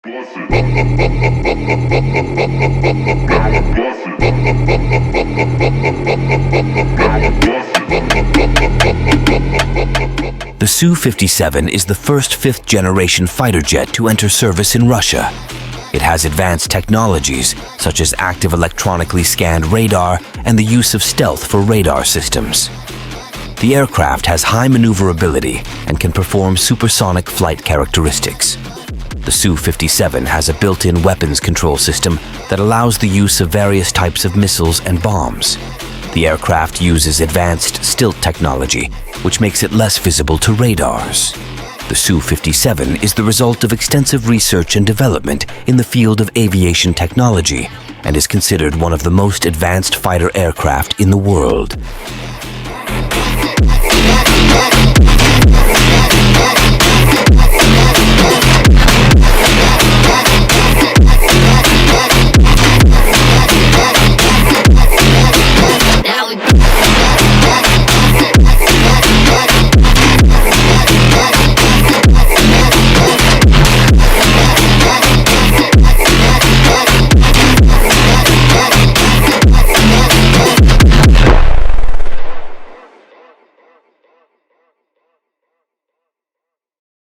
The Su-57 is the first fifth-generation fighter jet to enter service in Russia. It has advanced technologies such as active electronically scanned radar and the use of stealth for radar systems. The aircraft has high maneuverability and can perform supersonic flight characteristics. The Su-57 has a built-in weapons control system that allows the use of various types of missiles and bombs. The aircraft uses advanced stealth technology, which makes it less visible to radars. The Su-57 is the result of extensive research and development in the field of aviation technology and is considered one of the most advanced fighter aircraft in the world.